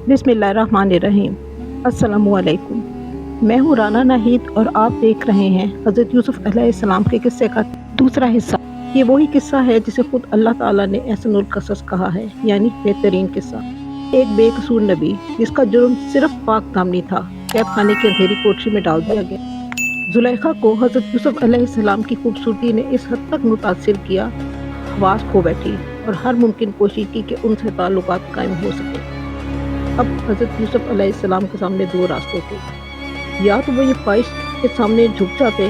बिस्मिल्लाहिर्रहमानिर्रहीम। अस्सलामुअलैकुम। मैं हूँ राना नाहिद और आप देख रहे हैं हज़रत यूसुफ़ अलैहिस्सलाम के किस्से का दूसरा हिस्सा। ये वही किस्सा है जिसे खुद अल्लाह ताला ने अहसनुल क़सस कहा है, यानी बेहतरीन किस्सा। एक बेकसूर नबी जिसका जुर्म सिर्फ पाक दामनी था, कैद खाने की अंधेरी कोठरी में डाल दिया गया। जुलेखा को हज़रत यूसुफ़ अलैहिस्सलाम की खूबसूरती ने इस हद तक मुतासिर किया, हवास खो बैठी और हर मुमकिन कोशिश की कि उनसे ताल्लुकात कायम हो सके। अब हज़रत यूसुफ़ अलैहिस्सलाम के सामने दो रास्ते थे, या तो वो ये ख्वाहिश के सामने झुक जाते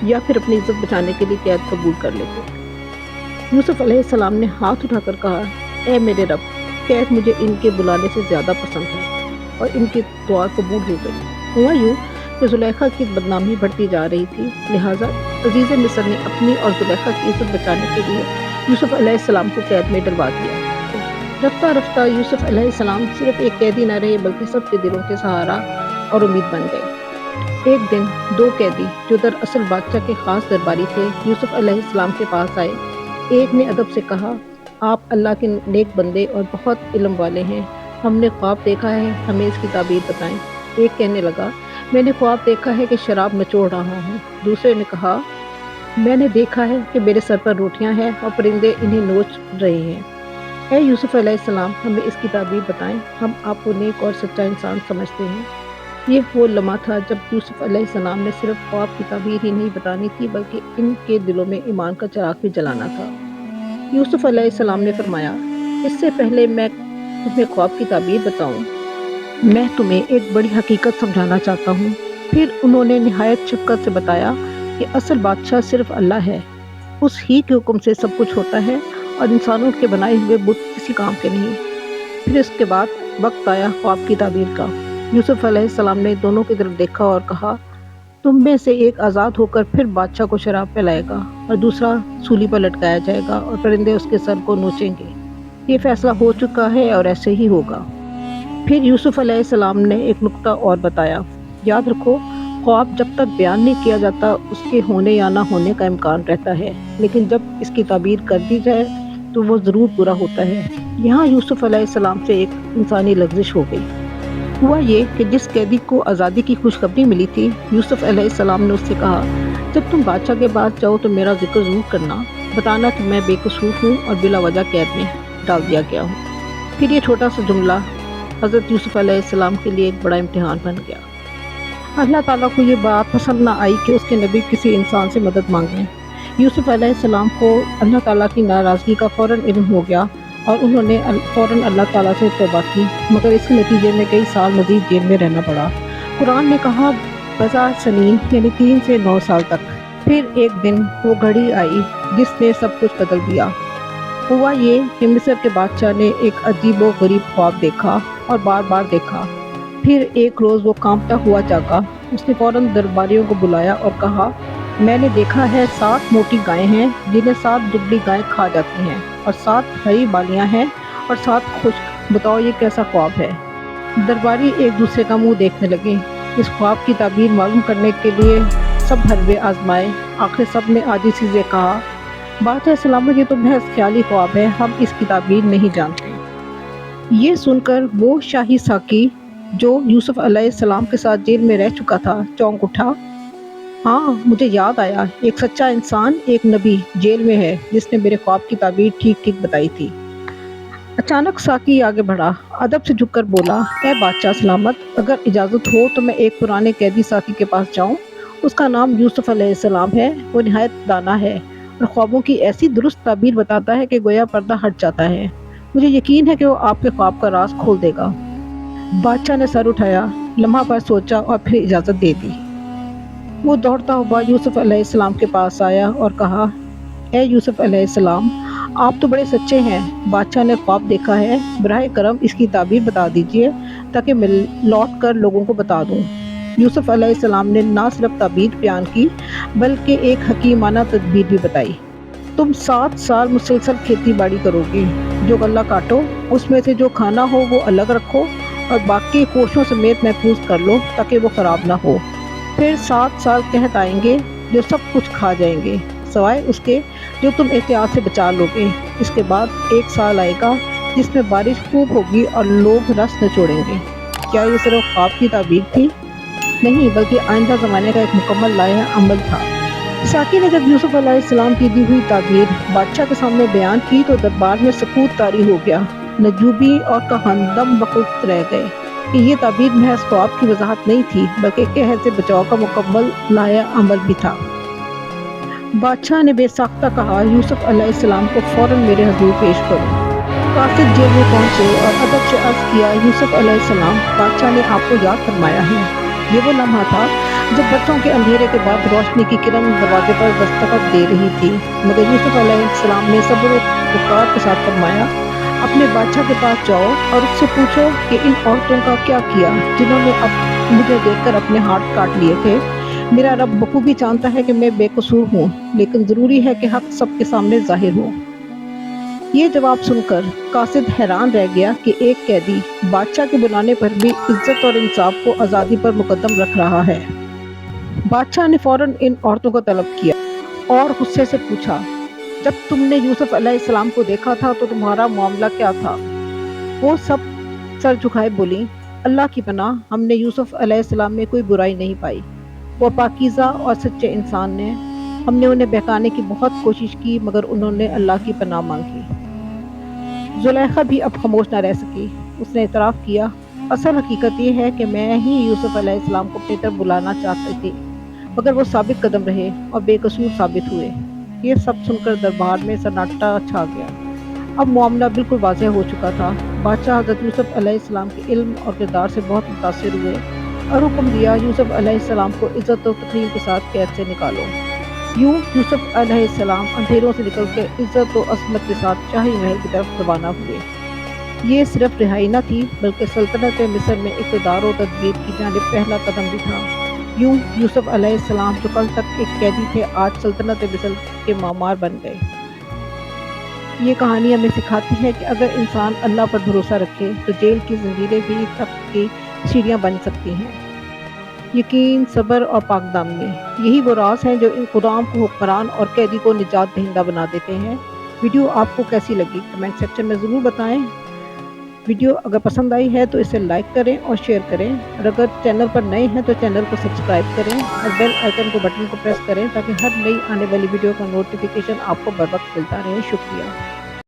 या फिर अपनी इज्जत बचाने के लिए कैद कबूल कर लेते। यूसुफ़ अलैहिस्सलाम ने हाथ उठाकर कहा, ए मेरे रब, कैद मुझे इनके बुलाने से ज़्यादा पसंद है। और इनकी दुआ कबूल हो गई। हुआ यूँ कि जुलेखा की बदनामी बढ़ती जा रही थी, लिहाजा अजीज़ मिस्र ने अपनी और जुलेखा की इज्जत बचाने के लिए यूसुफ़ अलैहिस्सलाम को कैद में डलवा दिया। रफ्ता रफ्ता यूसुफ़ अलैहिस्सलाम सिर्फ एक कैदी न रहे बल्कि सबके दिलों के सहारा और उम्मीद बन गए। एक दिन दो कैदी जो दरअसल बादशाह के ख़ास दरबारी थे, यूसुफ़ अलैहिस्सलाम के पास आए। एक ने अदब से कहा, आप अल्लाह के नेक बंदे और बहुत इल्म वाले हैं, हमने ख्वाब देखा है, हमें इसकी ताबीर बताएं। एक कहने लगा, मैंने ख्वाब देखा है कि शराब नचोड़ रहा हूँ। दूसरे ने कहा, मैंने देखा है कि मेरे सर पर रोटियाँ हैं और परिंदे इन्हें नोच रहे हैं। ऐ यूसुफ़ अलैहिस्सलाम, हमें इसकी ताबीर बताएं, हम आपको नेक और सच्चा इंसान समझते हैं। ये वो लम्हा था जब यूसुफ़ अलैहिस्सलाम ने सिर्फ ख्वाब की ताबीर ही नहीं बतानी थी बल्कि इनके दिलों में ईमान का चिराग भी जलाना था। यूसुफ़ अलैहिस्सलाम ने फरमाया, इससे पहले मैं तुम्हें ख्वाब की ताबीर बताऊं, मैं तुम्हें एक बड़ी हकीकत समझाना चाहता हूँ। फिर उन्होंने निहायत शफ़क़त से बताया कि असल बादशाह सिर्फ अल्लाह है, उस ही के हुक्म से सब कुछ होता है और इंसानों के बनाए हुए बुत किसी काम के नहीं। फिर इसके बाद वक्त आया ख्वाब की ताबीर का। यूसुफ़ अलैहिस्सलाम ने दोनों की तरफ देखा और कहा, तुम में से एक आज़ाद होकर फिर बादशाह को शराब पिलाएगा और दूसरा सूली पर लटकाया जाएगा और परिंदे उसके सर को नोचेंगे। ये फैसला हो चुका है और ऐसे ही होगा। फिर यूसुफ़ अलैहिस्सलाम ने एक नुक्ता और बताया, याद रखो, ख्वाब जब तक बयान नहीं किया जाता उसके होने या ना होने का इम्कान रहता है, लेकिन जब इसकी ताबीर कर दी जाए तो वो ज़रूर पूरा होता है। यहाँ यूसुफ़ अलैहिस्सलाम से एक इंसानी लग़्ज़िश हो गई। हुआ ये कि जिस कैदी को आज़ादी की खुशखबरी मिली थी, यूसुफ़ अलैहिस्सलाम ने उससे कहा, जब तुम बादशाह के पास जाओ तो मेरा जिक्र ज़रूर करना, बताना कि मैं बेकसूर हूँ और बिला वजह कैद में डाल दिया गया हूँ। फिर ये छोटा सा जुमला हज़रत यूसुफ़ अलैहिस्सलाम के लिए एक बड़ा इम्तिहान बन गया। अल्लाह ताला को ये बात पसंद ना आई कि उसके नबी किसी इंसान से मदद मांगें। यूसुफ़ अलैहिस्सलाम को अल्लाह ताला की नाराज़गी का फ़ौरन इल्म हो गया और उन्होंने फ़ौरन अल्लाह ताला से तौबा की, मगर इसके नतीजे में कई साल मज़ीद जेल में रहना पड़ा। कुरान ने कहा, बज़ा सनीन यानी 3 से 9 साल तक। फिर एक दिन वो घड़ी आई जिसने सब कुछ बदल दिया। हुआ ये कि मिस्र के बादशाह ने एक अजीब व गरीब ख्वाब देखा और बार बार देखा। फिर एक रोज़ वो कांपता हुआ जागा। उसने फ़ौरन दरबारियों को बुलाया और कहा, मैंने देखा है 7 मोटी गायें हैं जिन्हें 7 दुबली गायें खा जाती हैं और 7 हरी बालियां हैं और 7 खुश्क। बताओ ये कैसा ख्वाब है। दरबारी एक दूसरे का मुंह देखने लगे। इस ख्वाब की ताबीर मालूम करने के लिए सब हरबे आजमाए। आखिर सब ने आजिज़ी से कहा, बादशाह सलामत, ये तो महज ख्याली ख्वाब है, हम इसकी ताबीर नहीं जानते। ये सुनकर वो शाही साकी जो यूसुफ़ अलैहिस्सलाम के साथ जेल में रह चुका था चौंक उठा। हाँ, मुझे याद आया, एक सच्चा इंसान, एक नबी जेल में है जिसने मेरे ख्वाब की ताबीर ठीक ठीक बताई थी। अचानक साकी आगे बढ़ा, अदब से झुककर बोला, ए बादशाह सलामत, अगर इजाज़त हो तो मैं एक पुराने कैदी साथी के पास जाऊं। उसका नाम यूसुफ़ अलैहिस्सलाम है। वो निहायत दाना है और ख्वाबों की ऐसी दुरुस्त ताबीर बताता है कि गोया पर्दा हट जाता है। मुझे यकीन है कि वो आपके ख्वाब का राज खोल देगा। बादशाह ने सर उठाया, लम्हा पर सोचा और फिर इजाज़त दे दी। वो दौड़ता हुआ यूसुफ़ अलैहिस्सलाम के पास आया और कहा, ए यूसुफ़ अलैहिस्सलाम, आप तो बड़े सच्चे हैं। बादशाह ने ख्वाब देखा है, बराए करम इसकी ताबीर बता दीजिए ताकि मैं लौट कर लोगों को बता दूँ। यूसुफ़ अलैहिस्सलाम ने ना सिर्फ ताबीर बयान की बल्कि एक हकीमाना तदबीर भी बताई। तुम 7 साल मुसलसल खेती बाड़ी करोगे, जो गल्ला काटो उसमें से जो खाना हो वो अलग रखो और बाकी कोशों समेत महफूज कर लो ताकि वो ख़राब ना हो। फिर 7 साल कहत आएंगे जो सब कुछ खा जाएंगे, सवाए उसके जो तुम एहतियात से बचा लोगे। इसके बाद 1 साल आएगा جس میں بارش خوب ہوگی اور لوگ رس نچوڑیں گے۔ کیا یہ صرف خواب کی تعبیر تھی؟ نہیں، بلکہ آئندہ زمانے کا ایک مکمل لائحہ عمل تھا۔ ساقی نے جب یوسف علیہ السلام کی دی ہوئی تعبیر بادشاہ کے سامنے بیان کی تو دربار میں سکوت طاری ہو گیا۔ نجومی اور کہندم وقوف رہ گئے کہ یہ تعبیر محض خواب کی وضاحت نہیں تھی، بلکہ قحط سے بچاؤ کا مکمل لائحہ عمل بھی تھا۔ بادشاہ نے بے ساختہ کہا، یوسف علیہ السلام کو فوراً میرے حضور پیش کرو۔ قاصد جیل میں پہنچے اور ادب سے عرض کیا، یوسف علیہ السلام، بادشاہ نے آپ کو یاد فرمایا ہے۔ یہ وہ لمحہ تھا جب برسوں کے اندھیرے کے بعد روشنی کی کرن دروازے پر دستخط دے رہی تھی، مگر یوسف علیہ السلام نے صبر و وقار کے ساتھ فرمایا، اپنے بادشاہ کے پاس جاؤ اور اس سے پوچھو کہ ان عورتوں کا کیا کیا جنہوں نے اب مجھے دیکھ کر اپنے ہاتھ کاٹ لیے تھے۔ میرا رب بخوبی جانتا ہے کہ میں بے قصور ہوں، لیکن ضروری ہے کہ حق سب کے سامنے ظاہر ہو۔ یہ جواب سن کر قاصد حیران رہ گیا کہ ایک قیدی بادشاہ کے بلانے پر بھی عزت اور انصاف کو آزادی پر مقدم رکھ رہا ہے۔ بادشاہ نے فوراً ان عورتوں کو طلب کیا اور غصے سے پوچھا، جب تم نے یوسف علیہ السلام کو دیکھا تھا تو تمہارا معاملہ کیا تھا؟ وہ سب سر جھکائے بولیں، اللہ کی پناہ، ہم نے یوسف علیہ السلام میں کوئی برائی نہیں پائی۔ وہ پاکیزہ اور سچے انسان نے، ہم نے انہیں بہکانے کی بہت کوشش کی مگر انہوں نے اللہ کی پناہ مانگی۔ زلیخا بھی اب خاموش نہ رہ سکی۔ اس نے اعتراف کیا، اصل حقیقت یہ ہے کہ میں ہی یوسف علیہ السلام کو اپنی طرف بلانا چاہتی تھی، مگر وہ ثابت قدم رہے اور بے قصور ثابت ہوئے۔ یہ سب سن کر دربار میں سناٹا چھا گیا۔ اب معاملہ بالکل واضح ہو چکا تھا۔ بادشاہ حضرت یوسف علیہ السلام کے علم اور کردار سے بہت متاثر ہوئے اور حکم دیا، یوسف علیہ السلام کو عزت و تکریم کے ساتھ قید سے نکالو۔ یوں یوسف علیہ السلام اندھیروں سے نکل کے عزت و عظمت کے ساتھ شاہی محل کی طرف روانہ ہوئے۔ یہ صرف رہائی نہ تھی بلکہ سلطنت مصر میں اقتدار و تدبیر کی جانب پہلا قدم بھی تھا۔ یوں یوسف علیہ السلام جو کل تک ایک قیدی تھے، آج سلطنت مصر کے معمار بن گئے۔ یہ کہانی ہمیں سکھاتی ہے کہ اگر انسان اللہ پر بھروسہ رکھے تو جیل کی زنجیریں بھی تخت کی سیڑھیاں بن سکتی ہیں۔ یقین، صبر اور پاک دامنی، یہی وہ راز ہیں جو ان غلام کو حکمران اور قیدی کو نجات دہندہ بنا دیتے ہیں۔ ویڈیو آپ کو کیسی لگی کمنٹ سیکشن میں ضرور بتائیں۔ ویڈیو اگر پسند آئی ہے تو اسے لائک کریں اور شیئر کریں، اور اگر چینل پر نئے ہیں تو چینل کو سبسکرائب کریں اور بیل آئیکن کو بٹن کو پریس کریں تاکہ ہر نئی آنے والی ویڈیو کا نوٹیفیکیشن آپ کو بر وقت ملتا رہے۔ شکریہ۔